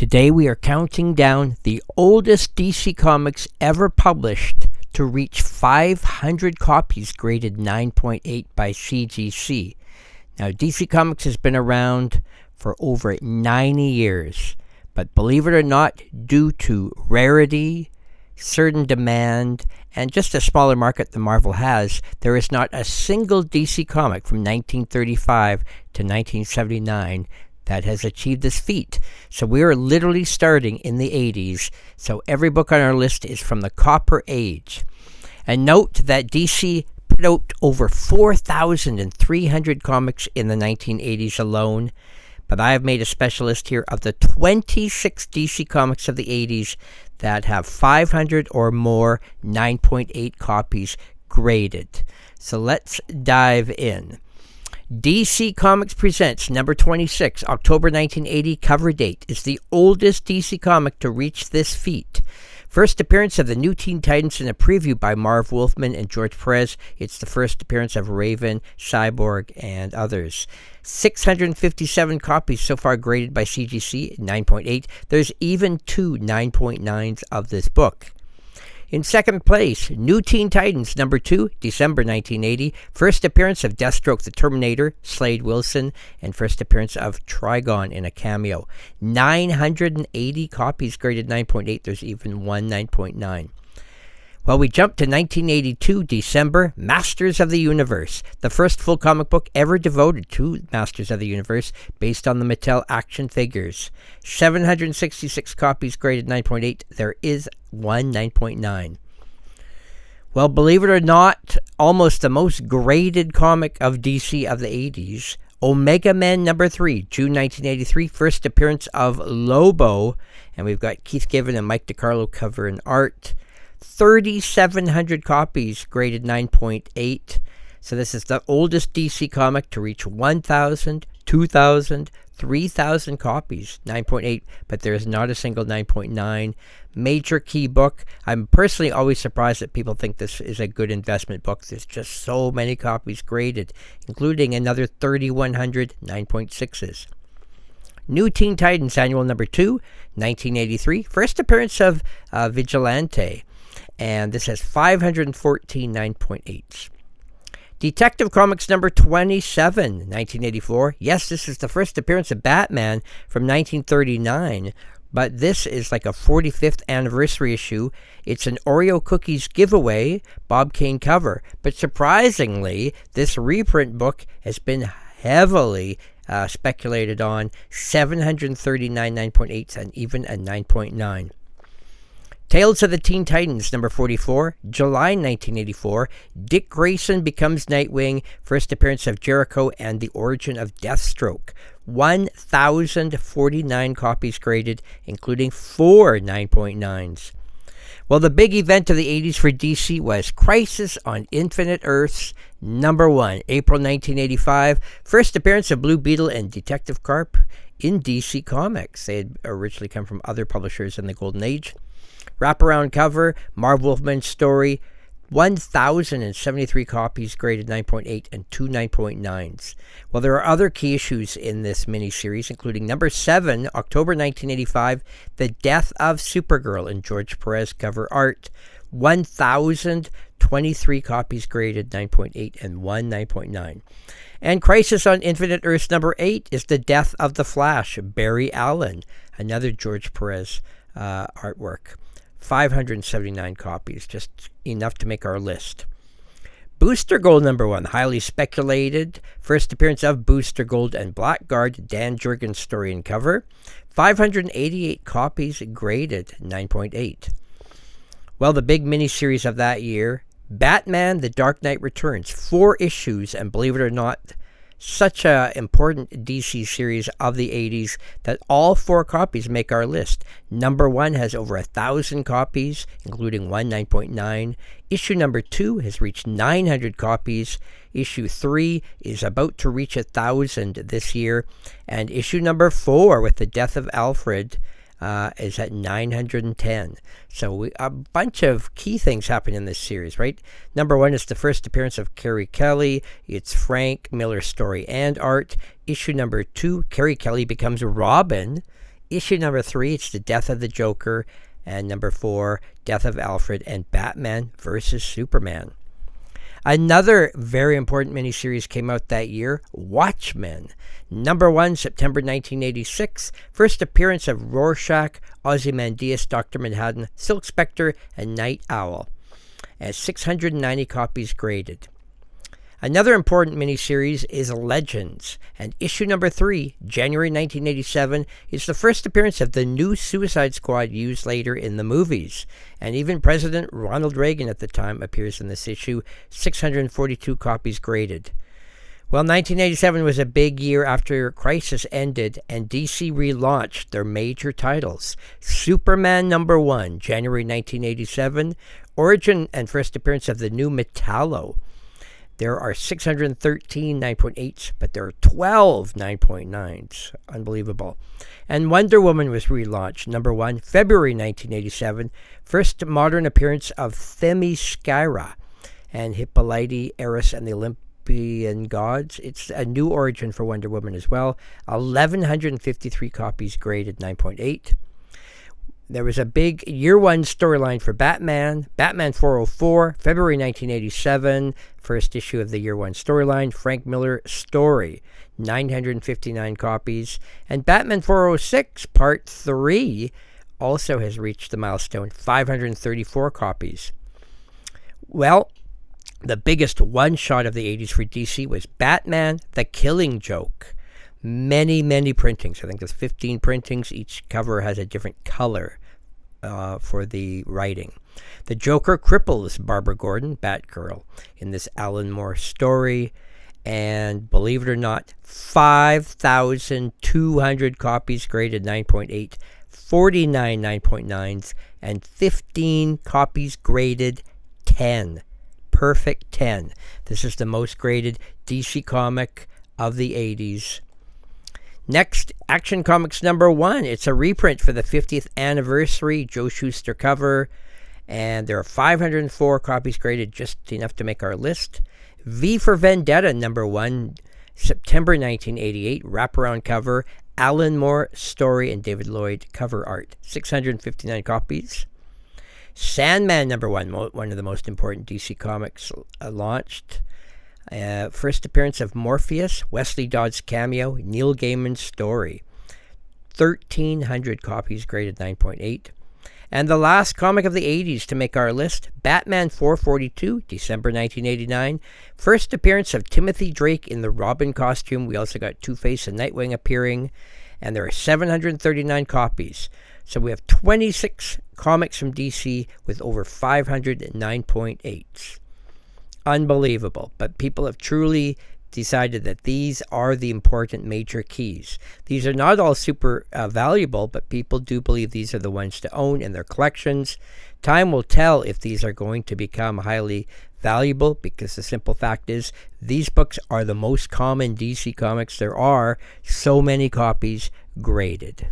Today we are counting down the oldest DC comics ever published to reach 500 copies graded 9.8 by CGC. Now, DC Comics has been around for over 90 years, but believe it or not, due to rarity, certain demand, and just a smaller market than Marvel has, there is not a single DC comic from 1935 to 1979 that has achieved this feat. So we are literally starting in the 80s, so every book on our list is from the Copper Age. And note that DC put out over 4,300 comics in the 1980s alone, but I have made a special list here of the 26 DC comics of the 80s that have 500 or more 9.8 copies graded. So let's dive in. DC Comics presents number 26, October 1980, cover date, is the oldest DC comic to reach this feat. First appearance of the New Teen Titans in a preview by Marv Wolfman and George Perez. It's the first appearance of Raven, Cyborg, and others. 657 copies so far graded by CGC, 9.8. There's even two 9.9s of this book. In second place, New Teen Titans number 2, December 1980. First appearance of Deathstroke the Terminator, Slade Wilson, and first appearance of Trigon in a cameo. 980 copies graded 9.8. There's even one 9.9. Well, we jump to 1982, December, Masters of the Universe, the first full comic book ever devoted to Masters of the Universe, based on the Mattel action figures. 766 copies graded 9.8. There is one 9.9. Well, believe it or not, almost the most graded comic of DC of the 80s, Omega Men number 3, June 1983, first appearance of Lobo, and we've got Keith Giffen and Mike DiCarlo cover and art. 3,700 copies graded 9.8. So this is the oldest DC comic to reach 1,000, 2,000, 3,000 copies, 9.8, but there is not a single 9.9. Major key book. I'm personally always surprised that people think this is a good investment book. There's just so many copies graded, including another 3,100 9.6s. New Teen Titans Annual number 2, 1983. First appearance of Vigilante. And this has 514 9.8s. Detective Comics number 27, 1984. Yes, this is the first appearance of Batman from 1939, but this is like a 45th anniversary issue. It's an Oreo cookies giveaway, Bob Kane cover. But surprisingly, this reprint book has been heavily speculated on, 739 9.8s and even a 9.9. Tales of the Teen Titans, number 44, July 1984. Dick Grayson becomes Nightwing. First appearance of Jericho and the origin of Deathstroke. 1,049 copies graded, including 4 9.9s. Well, the big event of the 80s for DC was Crisis on Infinite Earths, number 1, April 1985. First appearance of Blue Beetle and Detective Carp in DC Comics. They had originally come from other publishers in the Golden Age. Wraparound cover, Marv Wolfman's story, 1,073 copies graded 9.8 and 2 9.9s. Well, there are other key issues in this miniseries, including number 7, October 1985, The Death of Supergirl in George Perez cover art, 1,023 copies graded 9.8 and 1 9.9. And Crisis on Infinite Earths number 8 is The Death of the Flash, Barry Allen, another George Perez artwork. 579 copies, just enough to make our list. Booster Gold number 1, highly speculated. First appearance of Booster Gold and Blackguard, Dan Jurgens story and cover. 588 copies graded 9.8. Well, the big miniseries of that year, Batman The Dark Knight Returns, 4 issues, and believe it or not, such an important DC series of the 80s that all 4 copies make our list. Number 1 has over 1,000 copies, including one 9.9. Issue number 2 has reached 900 copies. Issue 3 is about to reach 1,000 this year. And issue number 4, with the death of Alfred, is at 910. So a bunch of key things happen in this series, right? Number 1 is the first appearance of Carrie Kelly. It's Frank Miller's story and art. Issue number 2, Carrie Kelly becomes Robin Issue number 3, it's the death of the Joker. And number 4, death of Alfred and Batman versus Superman. Another very important miniseries came out that year, Watchmen. Number 1, September 1986. First appearance of Rorschach, Ozymandias, Dr. Manhattan, Silk Spectre, and Night Owl. And 690 copies graded. Another important miniseries is Legends, and issue number 3, January 1987, is the first appearance of the new Suicide Squad used later in the movies. And even President Ronald Reagan at the time appears in this issue, 642 copies graded. Well, 1987 was a big year after Crisis ended, and DC relaunched their major titles. Superman number 1, January 1987, origin and first appearance of the new Metallo. There are 613 9.8s, but there are 12 9.9s. Unbelievable. And Wonder Woman was relaunched. Number 1, February 1987. First modern appearance of Themyscira and Hippolyte, Eris, and the Olympian gods. It's a new origin for Wonder Woman as well. 1,153 copies graded 9.8. There was a big year 1 storyline for Batman, Batman 404, February 1987, first issue of the year 1 storyline, Frank Miller story, 959 copies. And Batman 406, part 3, also has reached the milestone, 534 copies. Well, the biggest one-shot of the 80s for DC was Batman, The Killing Joke. Many, many printings. I think there's 15 printings. Each cover has a different color for the writing. The Joker cripples Barbara Gordon, Batgirl, in this Alan Moore story. And believe it or not, 5,200 copies graded 9.8, 49 9.9s, and 15 copies graded 10. Perfect 10. This is the most graded DC comic of the 80s. Next, Action Comics number 1. It's a reprint for the 50th anniversary, Joe Shuster cover. And there are 504 copies graded, just enough to make our list. V for Vendetta number 1, September 1988, wraparound cover. Alan Moore story and David Lloyd cover art. 659 copies. Sandman number 1, one of the most important DC comics launched. First appearance of Morpheus, Wesley Dodds cameo, Neil Gaiman's story. 1,300 copies graded 9.8. And the last comic of the 80s to make our list, Batman 442, December 1989. First appearance of Timothy Drake in the Robin costume. We also got Two-Face and Nightwing appearing. And there are 739 copies. So we have 26 comics from DC with over 509.8s. Unbelievable. But people have truly decided that these are the important major keys. These are not all super valuable, but people do believe these are the ones to own in their collections. Time will tell if these are going to become highly valuable, because the simple fact is these books are the most common DC comics there are. So many copies graded.